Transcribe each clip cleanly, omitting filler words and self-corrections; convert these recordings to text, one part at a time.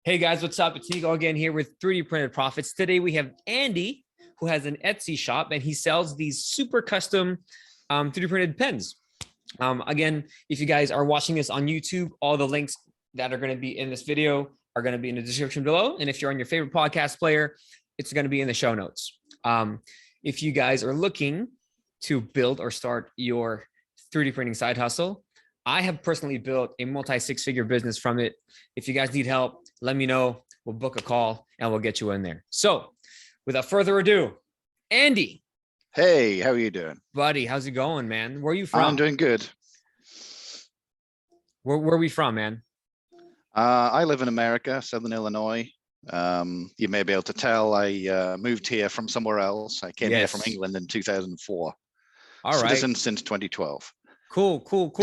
Hey guys, what's up? It's Nico again here with 3D Printed Profits. Today we have Andy, who has an Etsy shop and he sells these super custom 3D printed pens. Again, if you guys are watching this on YouTube, all the links that are going to be in this video are going to be in the description below. And if you're on your favorite podcast player, it's going to be in the show notes. If you guys are looking to build or start your 3D printing side hustle, I have personally built a multi-six-figure business from it. If you guys need help, let me know. We'll book a call and we'll get you in there. So without further ado, Andy. Hey, how are you doing? Buddy, how's it going, man? Where are you from? I'm doing good. Where are we from, man? I live in America, Southern Illinois. You may be able to tell I moved here from somewhere else. I came here from England in 2004. All right. Citizen since 2012. Cool.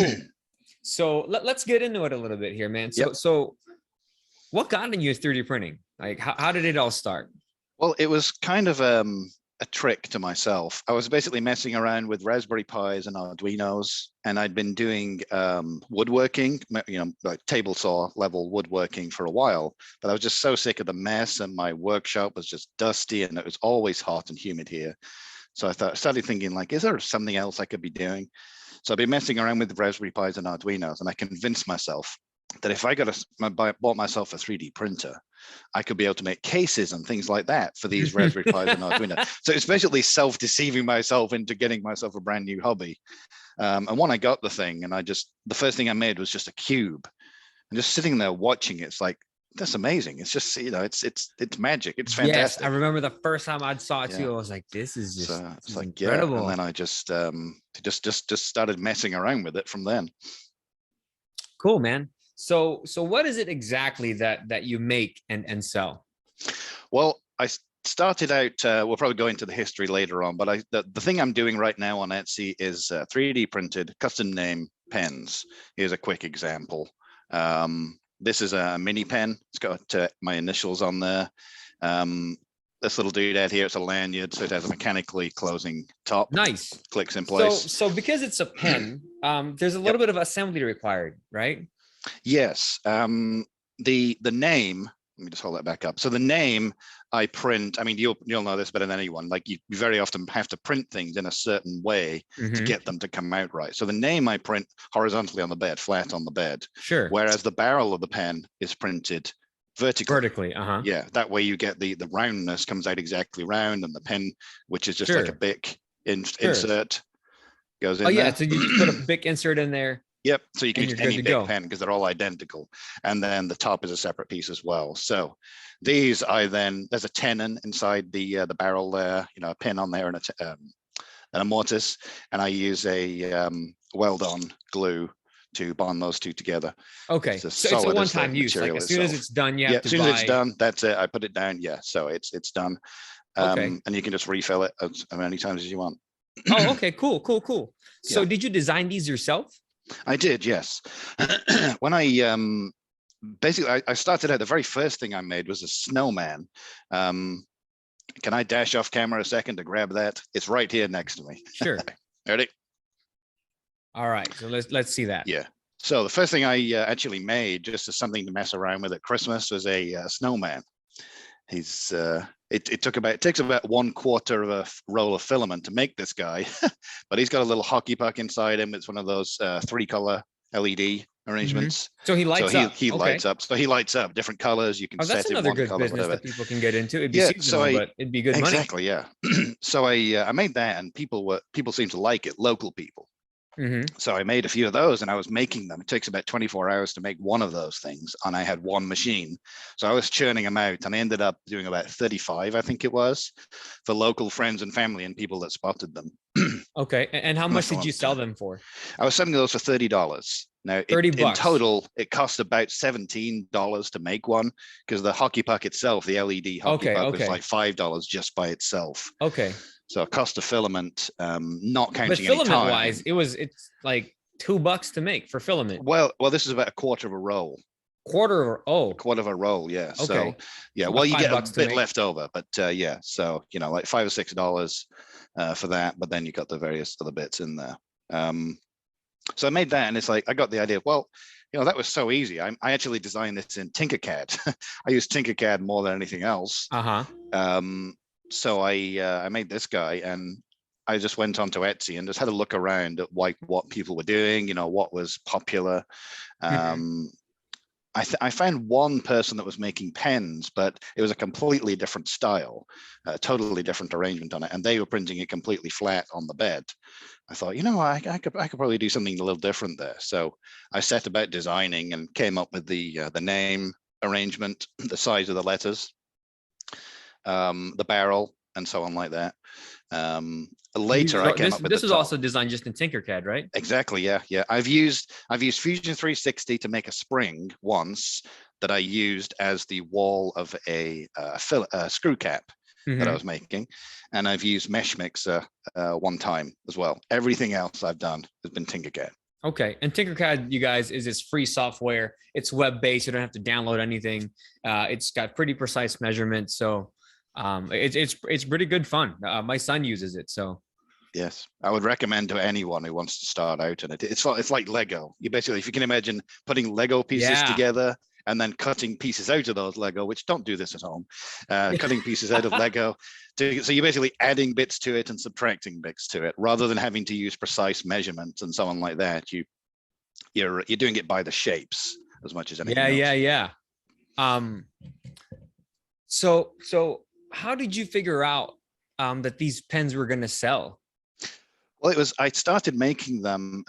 So let's get into it a little bit here, man. So what got into you 3D printing? Like, how did it all start? Well, it was kind of a trick to myself. I was basically messing around with Raspberry Pis and Arduinos, and I'd been doing woodworking, like table saw level woodworking for a while, but I was just so sick of the mess, and my workshop was just dusty, and it was always hot and humid here. So I started thinking, like, is there something else I could be doing? So I've been messing around with the Raspberry Pis and Arduinos, and I convinced myself that if I bought myself a 3D printer, I could be able to make cases and things like that for these Raspberry Pis and Arduino. So it's basically self-deceiving myself into getting myself a brand new hobby. And when I got the thing, and the first thing I made was just a cube, and just sitting there watching it, it's like, that's amazing. It's just, it's magic. It's fantastic. Yes, I remember the first time I saw it too. I was like, this is just it's like incredible. Yeah. And then I just started messing around with it from then. Cool, man. So what is it exactly that you make and sell? Well, I started out, we'll probably go into the history later on, but the thing I'm doing right now on Etsy is 3D printed custom name pens. Here's a quick example. This is a mini pen. It's got my initials on there. This little doodad here, it's a lanyard, so it has a mechanically closing top. Nice. Clicks in place. So because it's a pen, there's a little bit of assembly required, right? Yes. The name, let me just hold that back up. So the name I print, I mean, you'll know this better than anyone, like you very often have to print things in a certain way to get them to come out right. So the name I print horizontally on the bed, flat on the bed. Sure. Whereas the barrel of the pen is printed vertically. Yeah, that way you get the roundness comes out exactly round, and the pen, which is just like a Bic insert, goes in there. Yeah, so you just put a Bic insert in there. Yep, so you can use any Bic pen because they're all identical. And then the top is a separate piece as well. So these there's a tenon inside the barrel there, a pin on there and a mortise. And I use a weld-on glue to bond those two together. Okay, so it's a one-time use. Like as soon as it's done, you have to buy. As soon as it's done, that's it. I put it down. Yeah, so it's done. And you can just refill it as many times as you want. Oh, okay, cool. So did you design these yourself? I did, yes. When I basically I started out, the very first thing I made was a snowman. Can I dash off camera a second to grab that? It's right here next to me. Sure. Ready? All right, so let's see that. Yeah. So the first thing I actually made, just as something to mess around with at Christmas, was a snowman. He's it takes about 1/4 of a roll of filament to make this guy, but he's got a little hockey puck inside him. It's one of those 3-color LED arrangements. So he lights up. He lights up. So he lights up different colors. You can set that's it another one good color, business whatever. that people can get into. It'd be seasonal, but it'd be good money. Exactly, yeah. So I made that, and people seem to like it. Local people. So I made a few of those, and I was making them. It takes about 24 hours to make one of those things, and I had one machine. So I was churning them out, and I ended up doing about 35, I think it was, for local friends and family and people that spotted them. Okay, and how much did you sell them for? I was selling those for $30. Now, in total, it cost about $17 to make one, because the hockey puck itself, the LED hockey puck, was like $5 just by itself. Okay. So cost of filament, not counting any time. But filament-wise, it's like $2 to make for filament. Well, this is about a quarter of a roll. A quarter of a roll, yeah. Okay. So yeah, well, you get a bit left over, but yeah. So like $5 or $6 for that, but then you got the various other bits in there. So I made that, and it's like I got the idea. Well, that was so easy. I actually designed this in Tinkercad. I use Tinkercad more than anything else. Uh-huh. So I made this guy, and I just went onto Etsy and just had a look around at what people were doing, what was popular. Mhm. I found one person that was making pens, but it was a completely different style, a totally different arrangement on it, and they were printing it completely flat on the bed. I thought, I could probably do something a little different there. So I set about designing and came up with the name arrangement, the size of the letters, the barrel, and so on like that. Later, I came up with the This is top. also designed just in Tinkercad, right? Exactly. Yeah. Yeah. I've used Fusion 360 to make a spring once that I used as the wall of a screw cap that I Hmm. was making, and I've used Mesh Mixer one time as well. Everything else I've done has been Tinkercad. Okay. And Tinkercad, you guys, is this free software. It's web-based. You don't have to download anything. It's got pretty precise measurements. So it's pretty good fun. My son uses it. So Yes, I would recommend to anyone who wants to start out in it. It's like Lego. You basically, if you can imagine putting Lego pieces yeah. together and then cutting pieces out of those Lego, which don't do this at home, cutting pieces out of Lego. So you're basically adding bits to it and subtracting bits to it, rather than having to use precise measurements and so on like that. You're doing it by the shapes as much as Yeah, anything yeah, else. yeah. Um, so how did you figure out that these pens were going to sell? Well, I started making them,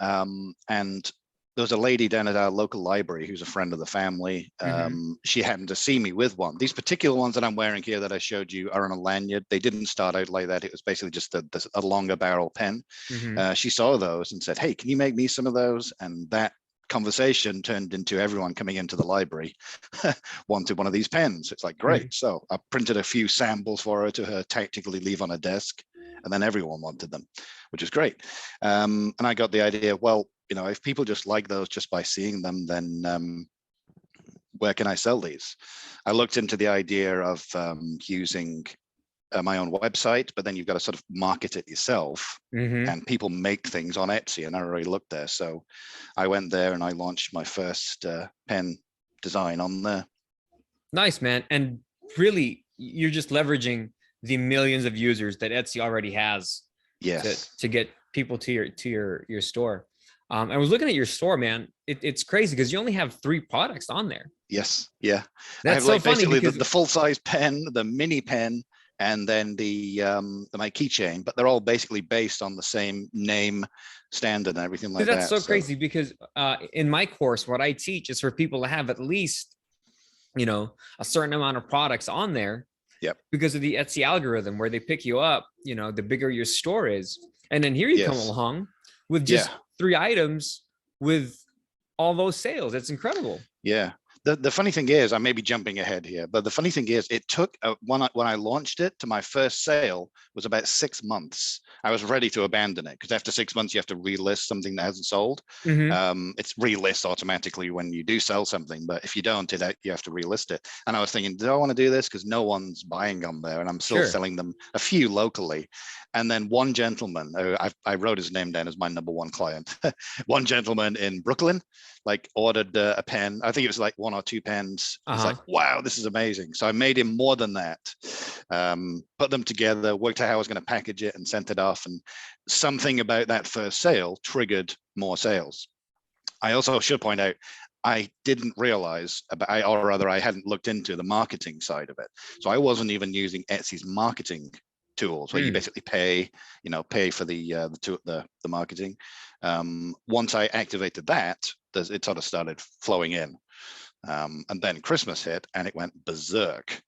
and there was a lady down at our local library who's a friend of the family. Hmm. She happened to see me with one. These particular ones that I'm wearing here that I showed you are on a lanyard. They didn't start out like that. It was basically just a longer barrel pen. Hmm. She saw those and said, "Hey, can you make me some of those?" And that conversation turned into everyone coming into the library wanted one of these pens. It's like, Hmm. great. So I printed a few samples for her to tactically leave on a desk, and then everyone wanted them, which is great. And I got the idea, well, if people just like those just by seeing them, then where can I sell these? I looked into the idea of using my own website, but then you've got to sort of market it yourself. Hmm. And people make things on Etsy, and I already looked there. So I went there and I launched my first pen design on there. Nice, man. And really, you're just leveraging the millions of users that Etsy already has to Yes. get people to your store. I was looking at your store, man. It's crazy because you only have 3 products on there. Yes. Yeah. I That's have so like funny basically the, because the full size pen, the mini pen, and then my keychain, but they're all basically based on the same name standard and everything like that's that. so So crazy because in my course, what I teach is for people to have at least a certain amount of products on there yep. because of the Etsy algorithm where they pick you up, the bigger your store is. And then here you come Yes. along with Yeah. just 3 items with all those sales. That's incredible. Yeah. The funny thing is, I may be jumping ahead here, but the funny thing is, it took when I launched it to my first sale was about 6 months. I was ready to abandon it because after 6 months, you have to relist something that hasn't sold. Mm-hmm. It's relist automatically when you do sell something, but if you don't, you have to relist it. And I was thinking, do I want to do this? Because no one's buying on there, and I'm still Sure. selling them a few locally. And then one gentleman, I wrote his name down as my number one client. One gentleman in Brooklyn like ordered a pen. I think it was like 1 or 2 pens. He's like, Uh-huh. wow, this is amazing. So I made him more than that, put them together, worked out how I was going to package it and sent it off. And something about that first sale triggered more sales. I also should point out, I didn't realize or rather I hadn't looked into the marketing side of it. So I wasn't even using Etsy's marketing tools where you Mm. basically pay for the marketing. Once I activated that, it sort of started flowing in. And then Christmas hit and it went berserk.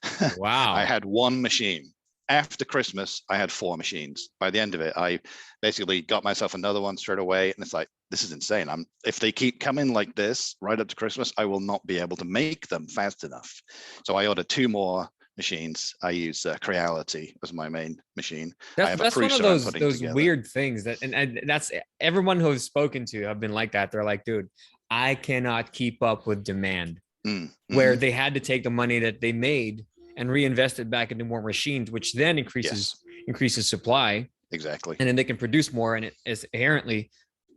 I Wow. had one machine. After Christmas, I had 4 machines. By the end of it, I basically got myself another one straight away. And it's like, this is insane. If they keep coming like this right up to Christmas, I will not be able to make them fast enough. So I ordered 2 more machines. I use Creality as my main machine. I That's have a that's one of Prusa I'm putting those together. weird things that and that's everyone who I've spoken to have been like that. They're like, dude, I cannot keep up with demand. Where Mm-hmm. they had to take the money that they made and reinvest it back into more machines, which then Yes, increases supply, exactly. and then they can produce more and it is inherently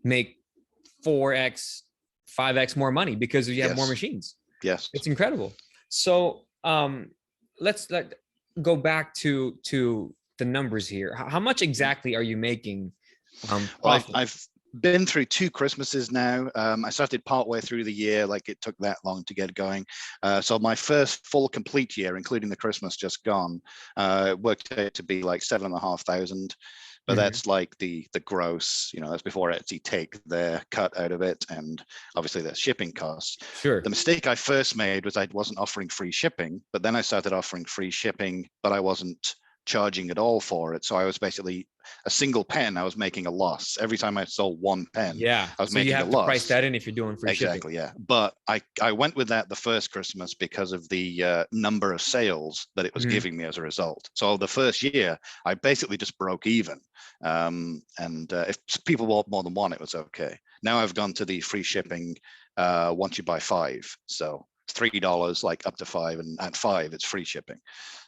make 4x, 5x more money because you have more Yes. machines. Yes. It's incredible. So let's go back to the numbers here. How much exactly are you making Well, profit? I've been through 2 Christmases now. I started partway through the year, like it took that long to get going. So my first full complete year, including the Christmas just gone, worked out to be like 7,500. But that's like the gross, that's before Etsy take their cut out of it, and obviously the shipping costs. Sure. The mistake I first made was I wasn't offering free shipping, but then I started offering free shipping, but I wasn't charging at all for it. So I was basically a single pen, I was making a loss. Every time I sold one pen, Yeah. I was So you making a have to price loss. that in if you're doing free shipping. Exactly, yeah. But I went with that the first Christmas because of the number of sales that it was giving me as a result. So the first year, I basically just broke even. If people bought more than one, it was okay. Now I've gone to the free shipping once you buy 5. So $3, like up to 5, and at 5, it's free shipping.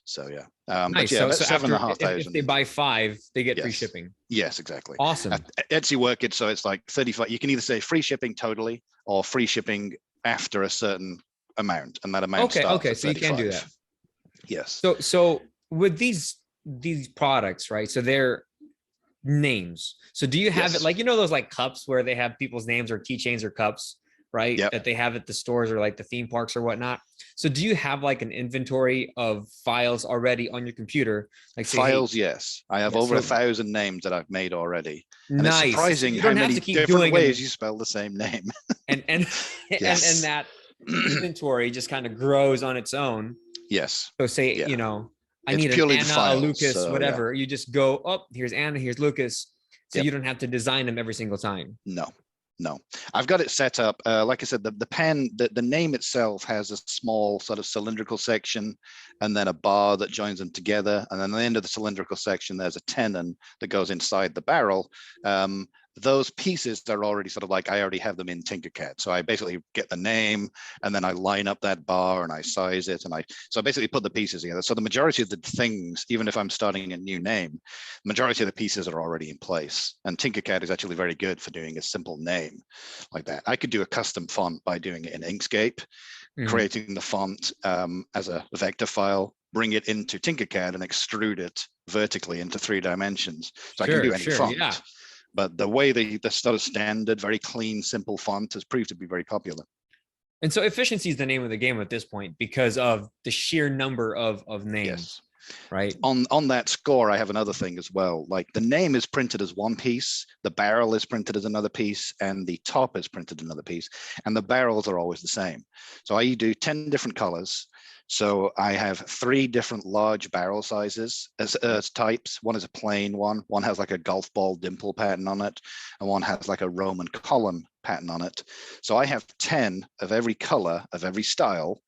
So yeah, Nice. but yeah, that's So seven and after a half thousand. if they buy 5, they get free Yes. shipping. Yes, exactly. Awesome. At Etsy work it so it's like 35. You can either say free shipping totally or free shipping after a certain amount, and that amount starts Okay. at So you 35. can do that. Yes. So with these products, right? So they're names. So do you have it Yes. like those like cups where they have people's names or keychains or cups, right? Yep. That they have at the stores or like the theme parks or whatnot. So do you have like an inventory of files already on your computer? Like say, Files, hey, yes. I have yeah, over so 1,000 names that I've made already. And it's nice. So surprising you how don't have many to keep different doing ways you spell the same name. and Yes. that inventory just kind of grows on its own. Yes. So say, Yeah. I It's need an purely the Anna, a files. Lucas, So whatever. You just go, oh, here's Anna, here's Lucas. So Yep. you don't have to design them every single time. No, I've got it set up. Like I said, the pen, the name itself has a small sort of cylindrical section and then a bar that joins them together. And then at the end of the cylindrical section, there's a tenon that goes inside the barrel. Those pieces are already sort of like, I already have them in Tinkercad. So I basically get the name and then I line up that bar and I size it. So I basically put the pieces together. So the majority of the things, even if I'm starting a new name, majority of the pieces are already in place. And Tinkercad is actually very good for doing a simple name like that. I could do a custom font by doing it in Inkscape, creating the font as a vector file, bring it into Tinkercad and extrude it vertically into 3 dimensions. So I can do any font. Yeah. But the way the sort of standard, very clean, simple font has proved to be very popular. And so efficiency is the name of the game at this point because of the sheer number of names, yes. Right? On that score, I have another thing as well. Like the name is printed as one piece, the barrel is printed as another piece, and the top is printed another piece, and the barrels are always the same. So I do 10 different colors. So I have 3 different large barrel sizes as types. One is a plain one. One has like a golf ball dimple pattern on it, and one has like a Roman column pattern on it. So I have 10 of every color of every style,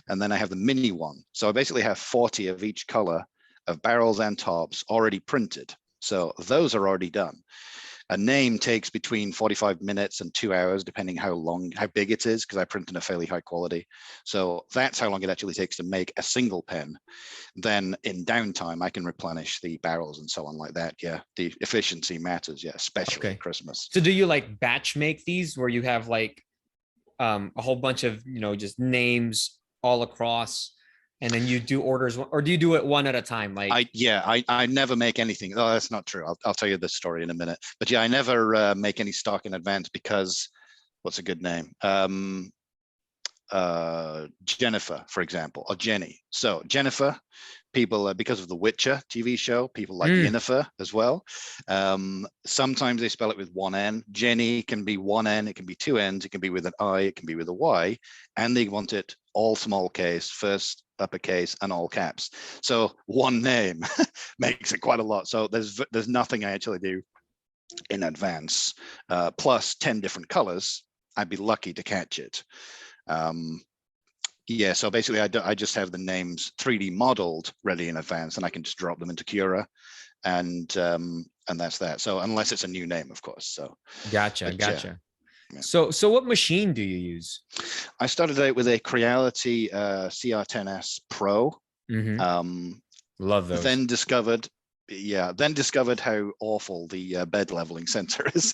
and then I have the mini one. So I basically have 40 of each color of barrels and tops already printed. So those are already done. A name takes between 45 minutes and 2 hours, depending how big it is, because I print in a fairly high quality. So that's how long it actually takes to make a single pen. Then in downtime, I can replenish the barrels and so on like that. Yeah, the efficiency matters. Yeah, especially at Christmas. So do you like batch make these where you have like a whole bunch of, just names all across, and then you do orders, or do you do it one at a time? Like I never make anything. Oh, that's not true. I'll tell you this story in a minute. But yeah, I never make any stock in advance because what's a good name? Jennifer, for example, or Jenny. So Jennifer, people because of the Witcher TV show, people like Yennefer as well. Sometimes they spell it with 1 N. Jenny can be 1 N, it can be 2 N's, it can be with an I, it can be with a Y, and they want it all small case, first uppercase, and all caps. So one name makes it quite a lot. So there's nothing I actually do in advance. Plus 10 different colors, I'd be lucky to catch it. Yeah, so basically I just have the names 3D modeled ready in advance, and I can just drop them into Cura, and that's that. So unless it's a new name, of course. So gotcha. Yeah. So what machine do you use? I started out with a Creality CR10S Pro. Love those. Then discovered yeah, then discovered how awful the bed leveling sensor is.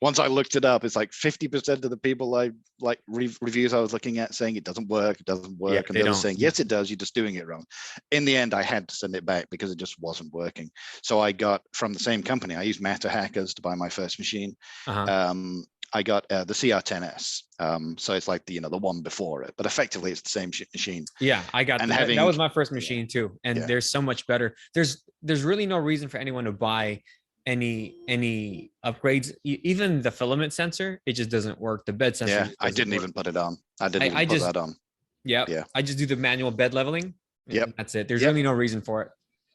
Once I looked it up, it's like 50% of the people I like reviews I was looking at saying it doesn't work, Yeah, and they the others don't. saying yes it does, you're just doing it wrong. In the end, I had to send it back because it just wasn't working. So I got from the same company. I used Meta Hackers to buy my first machine. Uh-huh. I got the CR10S, so it's like the the one before it, but effectively it's the same machine. Yeah, I got And that having was my first yeah machine too, and yeah there's so much better. There's really no reason for anyone to buy any upgrades. Even the filament sensor, it just doesn't work. The bed sensor yeah, just I doesn't didn't work. even put it on. I didn't I even put just that on. yeah, Yeah. I just do the manual bed leveling, Yep. and that's it. There's Yep. really no reason for it.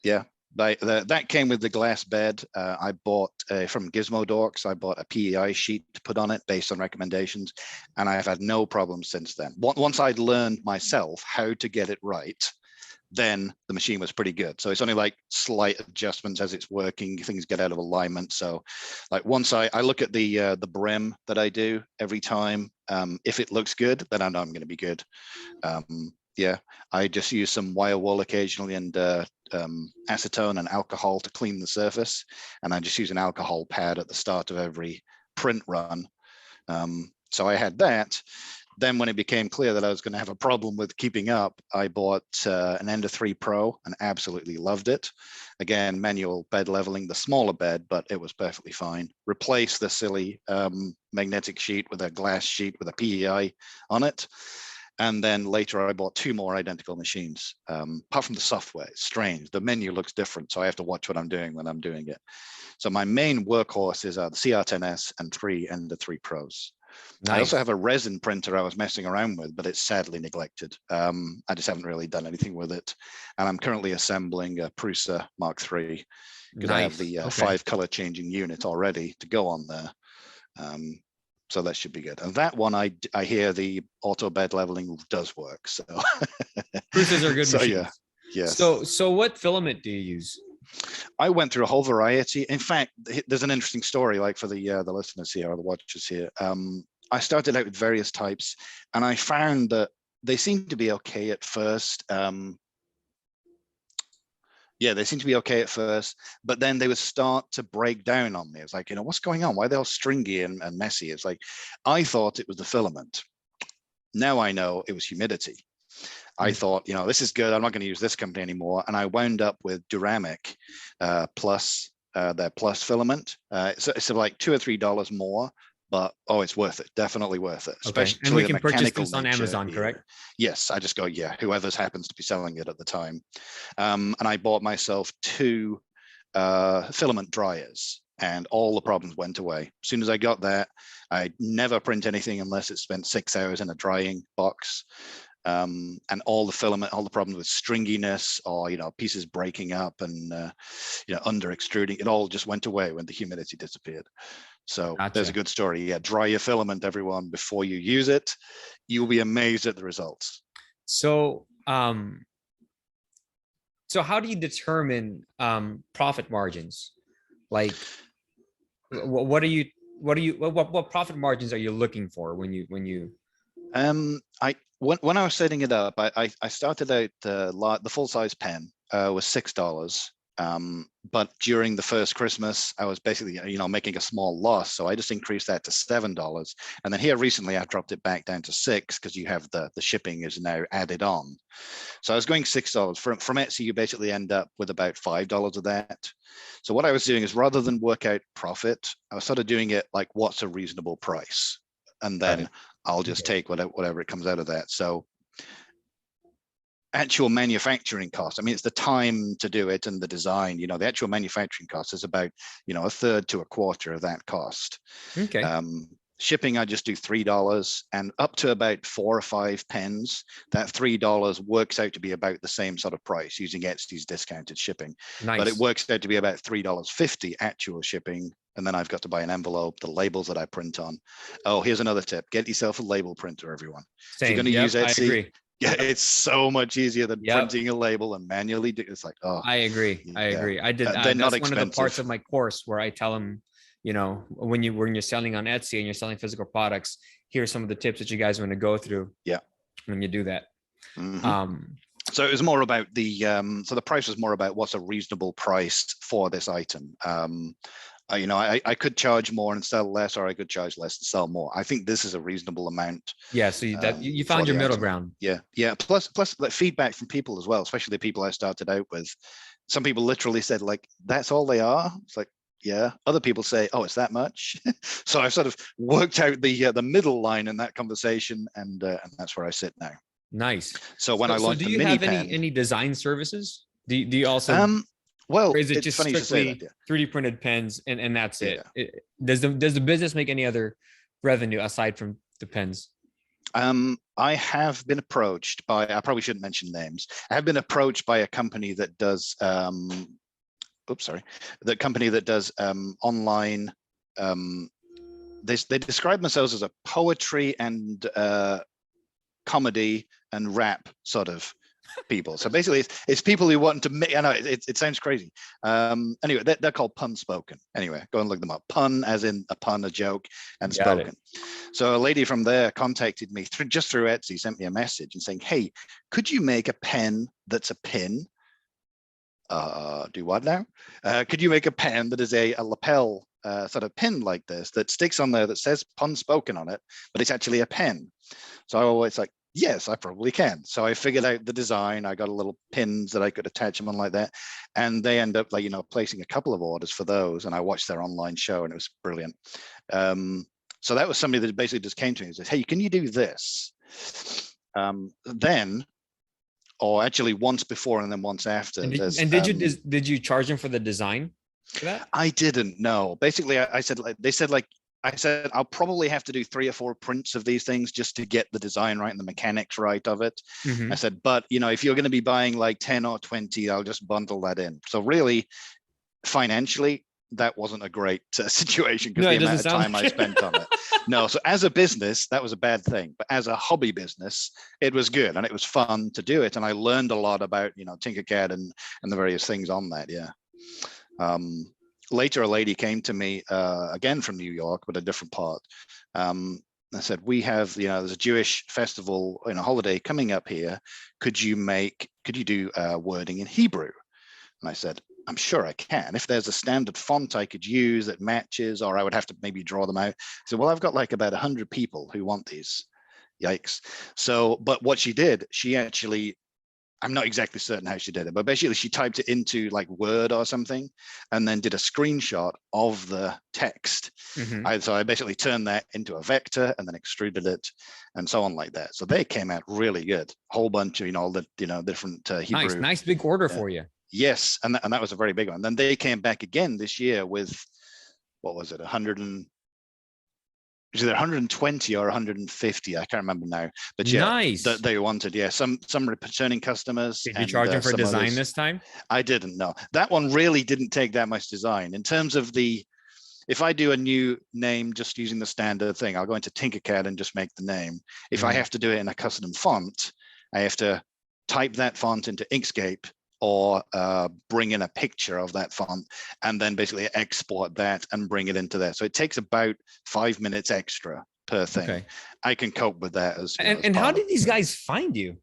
Yeah. That came with the glass bed. I bought from Gizmo Dorks. I bought a PEI sheet to put on it based on recommendations, and I've had no problems since then. Once I'd learned myself how to get it right, then the machine was pretty good. So it's only like slight adjustments as it's working. Things get out of alignment. So, like once I look at the brim that I do every time, if it looks good, then I know I'm going to be good. Yeah, I just use some wire wool occasionally and acetone and alcohol to clean the surface, and I just use an alcohol pad at the start of every print run. So I had that. Then when it became clear that I was going to have a problem with keeping up, I bought an Ender 3 Pro and absolutely loved it. Again, manual bed leveling, the smaller bed, but it was perfectly fine. Replace the silly magnetic sheet with a glass sheet with a PEI on it. And then later I bought 2 more identical machines. Apart from the software, it's strange. The menu looks different, so I have to watch what I'm doing when I'm doing it. So my main workhorses are the CR10S and 3 Ender 3 Pros. I also Nice. have a resin printer I was messing around with, but it's sadly neglected. I just haven't really done anything with it. And I'm currently assembling a Prusa Mark III because I have Nice. the Okay. 5 color changing unit already to go on there. So that should be good. And that one, I hear the auto bed leveling does work. So, Cruces are good so yeah, machines. yes. So what filament do you use? I went through a whole variety. In fact, there's an interesting story, like for the listeners here or the watchers here. I started out with various types, and I found that they seemed to be okay at first. Yeah, they seemed to be okay at first, but then they would start to break down on me. It's like, what's going on? Why are they all stringy and messy? It's like, I thought it was the filament. Now I know it was humidity. I thought, this is good. I'm not going to use this company anymore. And I wound up with Duramic plus their plus filament. It's like $2 or $3 more, but it's worth it. Definitely worth it. Okay. And we Especially the can purchase mechanical this on nature. Amazon, Yeah. correct? Yes, I just go, whoever's happens to be selling it at the time. And I bought myself 2 filament dryers, and all the problems went away. As soon as I got that, I never print anything unless it spent 6 hours in a drying box. And all the filament, all the problems with stringiness or pieces breaking up and under extruding, it all just went away when the humidity disappeared. So there's a Gotcha. good story. Yeah, dry your filament, everyone, before you use it. You'll be amazed at the results. So so how do you determine profit margins? Like what profit margins are you looking for when you When I was setting it up, I started out the full size pen was $6. But during the first Christmas, I was basically making a small loss, so I just increased that to $7. And then here recently, I've dropped it back down to 6 because you have the shipping is now added on. So I was going $6 from Etsy. You basically end up with about $5 of that. So what I was doing is rather than work out profit, I was sort of doing it like what's a reasonable price, and got then it? I'll just Okay. take whatever it comes out of that. So actual manufacturing cost, I mean, it's the time to do it and the design, the actual manufacturing cost is about, a third to a quarter of that cost. Okay. Shipping, I just do $3, and up to about 4 or 5 pens, that $3 works out to be about the same sort of price using Etsy's discounted shipping. But it Nice. works out to be about $3.50 actual shipping. And then I've got to buy an envelope, the labels that I print on. Oh, here's another tip. Get yourself a label printer, everyone. If you're Same. going to use Yep. I Etsy, agree. yeah, Yep. it's so much easier than Yep. printing a label and manually do. It's like, oh, I agree. I yeah, agree. I did. they're not That's one of the parts expensive. of my course where I tell them, when you're selling on Etsy and you're selling physical products, here's some of the tips that you guys want to go through Yeah. when you do that. Mm-hmm. Um, So it was more about the so the price was more about what's a reasonable price for this item. I could charge more and sell less, or I could charge less and sell more. I think this is a reasonable amount. Yeah. So you For found your the middle item. ground. Yeah. Plus like feedback from people as well, especially the people I started out with. Some people literally said like, "That's all they are." It's like, yeah. Other people say, "Oh, it's that much." So I've sort of worked out the middle line in that conversation, and that's where I sit now. Nice. So when I So launched do the you mini have pen, any design services? Do you also, or well, is it it's just funny you should say that. strictly 3D printed pens and that's Yeah. does the business make any other revenue aside from the pens? I have been approached by, I probably shouldn't mention names. I have been approached by a company that does, the company that does online, they describe themselves as a poetry and comedy and rap sort of people. So basically it's people who want to make, I know it sounds crazy. Anyway, they're called Pun Spoken. Anyway, go and look them up. Pun as in a pun, a joke, and Got it. spoken. So a lady from there contacted me just through Etsy, sent me a message and saying, "Hey, could you make a pen that's a pin?" Do what now? Could you make a pen that is a lapel sort of pin like this that sticks on there that says Pun Spoken on it, but it's actually a pen? So I always like, yes, I probably can. So I figured out the design. I got a little pins that I could attach them on like that. And they end up like, placing a couple of orders for those. And I watched their online show and it was brilliant. So that was somebody that basically just came to me and said, "Hey, can you do this?" Then, or actually once before and then once after. Did you charge them for the design for that? I didn't know. Basically, I said, like, they said, like, I said, I'll probably have to do 3 or 4 prints of these things just to get the design right and the mechanics right of it. Mhm. I said, but if you're going to be buying like 10 or 20, I'll just bundle that in. So really, financially, that wasn't a great situation because No, the it doesn't amount of sound time I like spent on it. No, so as a business, that was a bad thing. But as a hobby business, it was good and it was fun to do it. And I learned a lot about, Tinkercad and the various things on that. Yeah. Later, a lady came to me again from New York, but a different part. I said, "We have, there's a Jewish festival, holiday coming up here. Could you do wording in Hebrew?" And I said, "I'm sure I can. If there's a standard font I could use that matches, or I would have to maybe draw them out." So, well, I've got like about 100 people who want these. Yikes. So, but what she did, she actually, I'm not exactly certain how she did it, but basically she typed it into like Word or something and then did a screenshot of the text. Mhm. So I basically turned that into a vector and then extruded it and so on like that. So they came out really good. Whole bunch of, all the, different Hebrew. Nice big order for you. Yes. And that was a very big one. Then they came back again this year with, what was it, 100 and, is it 120 or 150? I can't remember now. But yeah, Nice. they wanted, some returning customers. Did you And charge them for some design others. this time? I didn't know. That one really didn't take that much design. In terms of if I do a new name just using the standard thing, I'll go into Tinkercad and just make the name. If I have to do it in a custom font, I have to type that font into Inkscape or bring in a picture of that font and then basically export that and bring it into there. So it takes about 5 minutes extra per thing. Okay. I can cope with that as And how did these guys find you?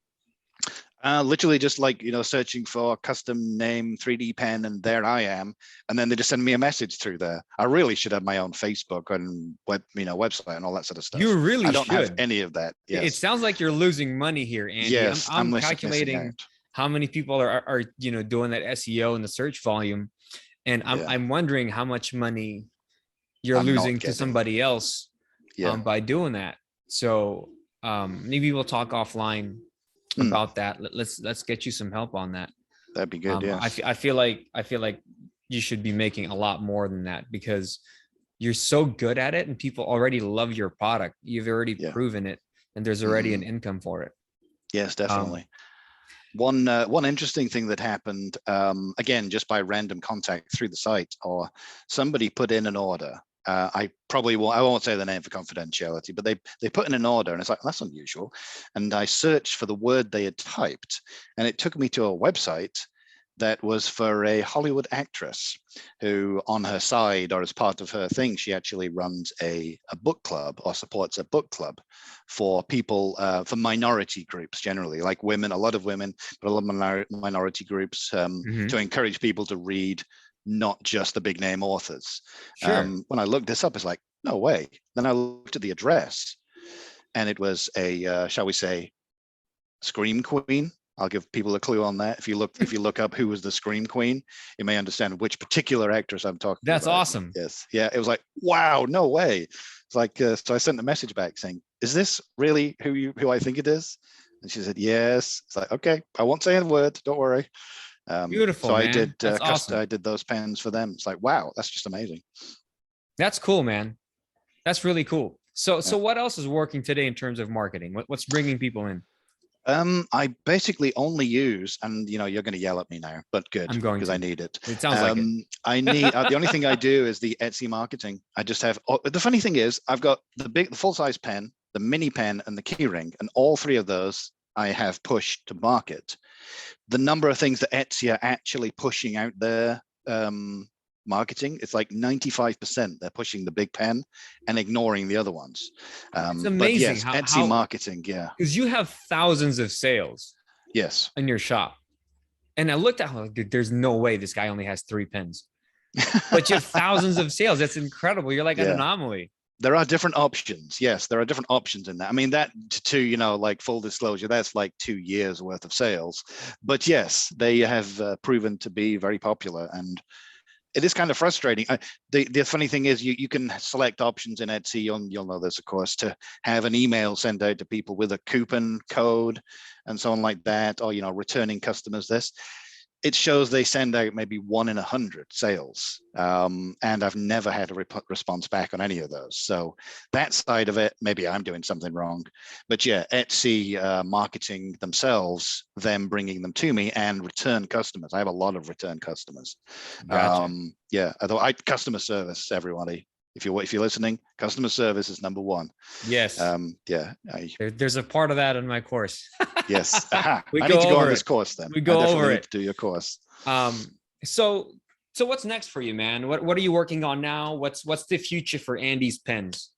Literally just like, searching for custom name 3D pen, and there I am. And then they just send me a message through there. I really should have my own Facebook and website and all that sort of stuff. You really I don't have should. any of that. It Yes. sounds like you're losing money here, Andy. Yes, I'm missing calculating out. how many people are doing that SEO and the search volume, and Yeah. I'm wondering how much money you're I'm not losing to getting. somebody else Yeah. by doing that. So maybe we'll talk offline about that. Let's get you some help on that. That'd be good. Yeah. I feel like you should be making a lot more than that because you're so good at it and people already love your product. You've already proven it, and there's already an income for it. Yes, definitely. One interesting thing that happened, again, just by random contact through the site, or somebody put in an order. I won't say the name for confidentiality, but they put in an order and it's like, that's unusual. And I searched for the word they had typed and it took me to a website that was for a Hollywood actress who, on her side or as part of her thing, she actually runs a book club or supports a book club for people, for minority groups generally, like women, a lot of women, but a lot of minority groups, to encourage people to read not just the big name authors. Sure. When I looked this up, it's like, no way. Then I looked at the address, and it was a, shall we say, Scream Queen. I'll give people a clue on that. If you look up who was the Scream Queen, you may understand which particular actress I'm talking That's about. awesome. Yes. Yeah. It was like, wow, no way. It's like, so I sent a message back saying, is this really who I think it is? And she said, yes. It's like, okay, I won't say a word. Don't worry. Beautiful, So I man. did, That's awesome. I did those pens for them. It's like, wow, that's just amazing. That's cool, man. That's really cool. So, Yeah. so what else is working today in terms of marketing? What's bringing people in? I basically only use, and you're going to yell at me now, but good, I'm going because I to. need it. It sounds like it. I need the only thing I do is the Etsy marketing. I just have. The funny thing is, I've got the full size pen, the mini pen, and the keyring, and all three of those I have pushed to market. The number of things that Etsy are actually pushing out there, marketing, it's like 95% they're pushing the big pen and ignoring the other ones. It's But amazing yes, how Etsy marketing, yeah, because you have thousands of sales yes. in your shop. And I looked at how dude, there's no way this guy only has 3 pens. But you have thousands of sales. That's incredible. You're like an Yeah. anomaly. There are different options. Yes, there are different options in that. I mean, that to, like full disclosure, that's like 2 years worth of sales. But yes, they have proven to be very popular, and it is kind of frustrating. The funny thing is you can select options in Etsy. You'll know this, of course, to have an email sent out to people with a coupon code and so on like that, or, returning customers this. It shows they send out maybe 1 in 100 sales. And I've never had a response back on any of those. So that side of it, maybe I'm doing something wrong. But yeah, Etsy marketing themselves, them bringing them to me, and return customers. I have a lot of return customers. Gotcha. Yeah, although customer service, everybody. If you're listening, customer service is number one. Yes. Yeah. There's a part of that in my course. Yes. Aha. We I go need to go on over this it. course then. We I go definitely over need it. to do your course. So what's next for you, man? What are you working on now? What's the future for Andy's pens?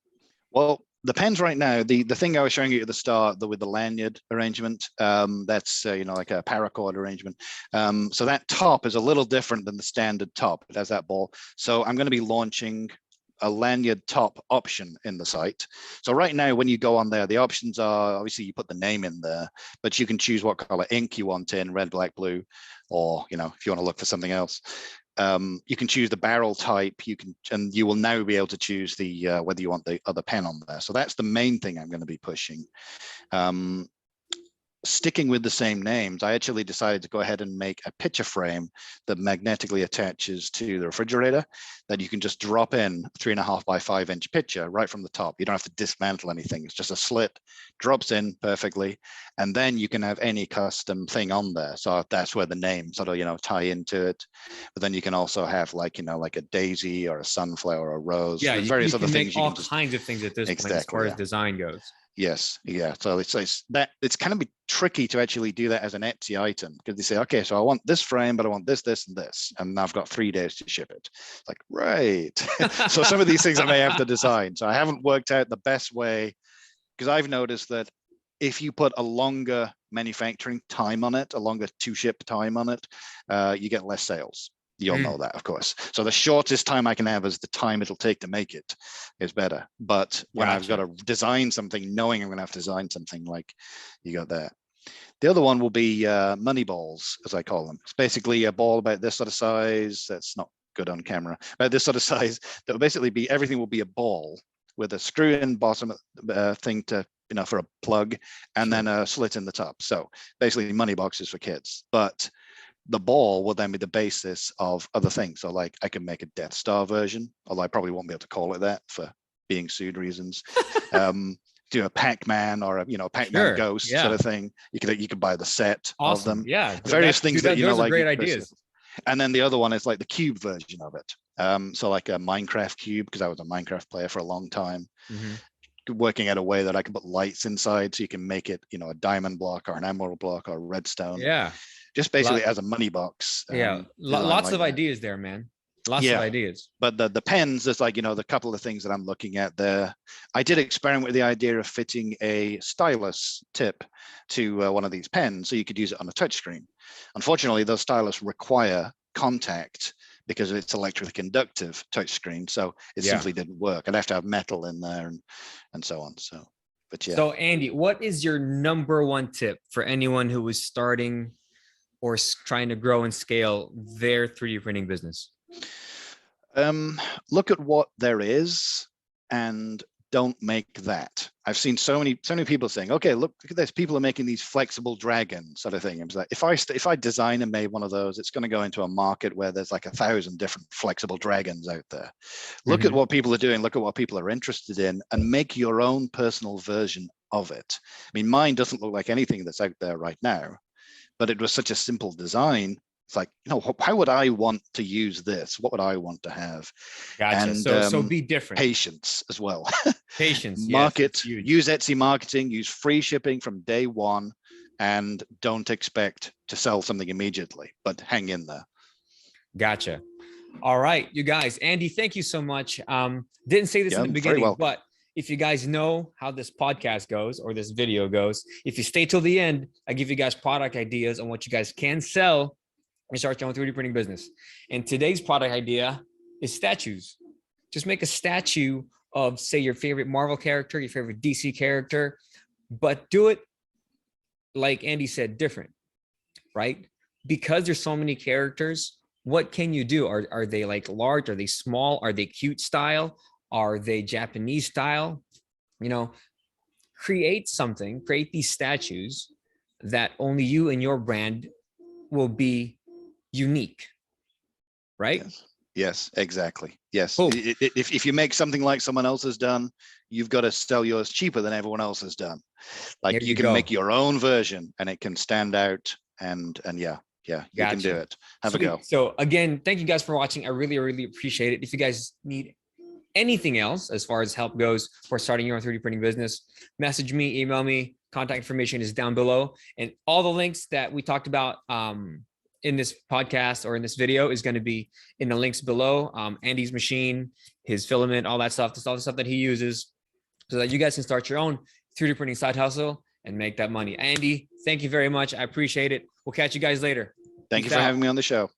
Well, the pens right now, the thing I was showing you at the start, with the lanyard arrangement, that's like a paracord arrangement. So that top is a little different than the standard top. It has that ball. So I'm going to be launching a lanyard top option in the site. So right now, when you go on there, the options are, obviously you put the name in there, but you can choose what color ink you want in, red, black, blue, or if you want to look for something else. You can choose the barrel type. And you will now be able to choose the whether you want the other pen on there. So that's the main thing I'm going to be pushing. Sticking with the same names, I actually decided to go ahead and make a picture frame that magnetically attaches to the refrigerator, that you can just drop in a 3.5 by 5 inch picture right from the top. You don't have to dismantle anything. It's just a slit, drops in perfectly, and then you can have any custom thing on there. So that's where the name sort of tie into it. But then you can also have like a daisy or a sunflower or a rose. Yeah, There's you various can other make things all you can kinds of things at this point as far exactly, as design goes. Yes, yeah. So it's kind of be tricky to actually do that as an Etsy item, because they say, okay, so I want this frame, but I want this, this, and this, and I've got 3 days to ship it. It's like, right. So some of these things I may have to design. So I haven't worked out the best way, because I've noticed that if you put a longer manufacturing time on it, a longer to ship time on it, you get less sales. You'll know that, of course. So the shortest time I can have is the time it'll take to make it is better. But when I've got to design something, knowing I'm going to have to design something, like you got that. The other one will be money balls, as I call them. It's basically a ball about this sort of size. That's not good on camera. About this sort of size. That will basically be, everything will be a ball with a screw-in bottom thing to, for a plug, and then a slit in the top. So basically money boxes for kids. But the ball will then be the basis of other things. So like I can make a Death Star version, although I probably won't be able to call it that for being sued reasons. Do a Pac-Man or a Pac-Man ghost sort of thing. You could buy the set of them. Yeah, various things that those are like great ideas. And then the other one is like the cube version of it. So like a Minecraft cube, because I was a Minecraft player for a long time. working out a way that I can put lights inside so you can make it, a diamond block or an emerald block or redstone. Yeah. Just basically as a money box. Yeah. Design Lots like of that. ideas there, man. Lots of Yeah. ideas. But the pens, there's like, the couple of things that I'm looking at there. I did experiment with the idea of fitting a stylus tip to one of these pens so you could use it on a touchscreen. Unfortunately, those stylus require contact because it's electrically conductive touchscreen. So it simply didn't work. I'd have to have metal in there and so on. So, but yeah. So Andy, what is your number one tip for anyone who is starting or trying to grow and scale their 3D printing business? Look at what there is and don't make that. I've seen so many people saying, okay, look at this. People are making these flexible dragons sort of thing. I'm like, if I design and made one of those, it's going to go into a market where there's like 1,000 different flexible dragons out there. Look at what people are doing. Look at what people are interested in and make your own personal version of it. I mean, mine doesn't look like anything that's out there right now, but it was such a simple design. It's like, how would I want to use this? What would I want to have? Gotcha. And so be different. Patience as well. Patience. Market, use Etsy marketing, use free shipping from day one, and don't expect to sell something immediately, but hang in there. Gotcha. All right, you guys. Andy, thank you so much. Didn't say this in the beginning, but if you guys know how this podcast goes or this video goes, if you stay till the end, I give you guys product ideas on what you guys can sell and start your own 3D printing business. And today's product idea is statues. Just make a statue of, say, your favorite Marvel character, your favorite DC character, but do it, like Andy said, different, right? Because there's so many characters, what can you do? Are they like large? Are they small? Are they cute style? Are they Japanese style? Create something, create these statues that only you and your brand will be unique, right? Yes, exactly. Yes. If you make something like someone else has done, you've got to sell yours cheaper than everyone else has done. Like you can make your own version and it can stand out and yeah, you can do it. Have a go. So again, thank you guys for watching. I really, really appreciate it. If you guys need anything else as far as help goes for starting your own 3D printing business, message me, email me. Contact information is down below. And all the links that we talked about in this podcast or in this video is going to be in the links below. Andy's machine, his filament, all that stuff, all the stuff that he uses so that you guys can start your own 3D printing side hustle and make that money. Andy, thank you very much. I appreciate it. We'll catch you guys later. Thank you for having me on the show.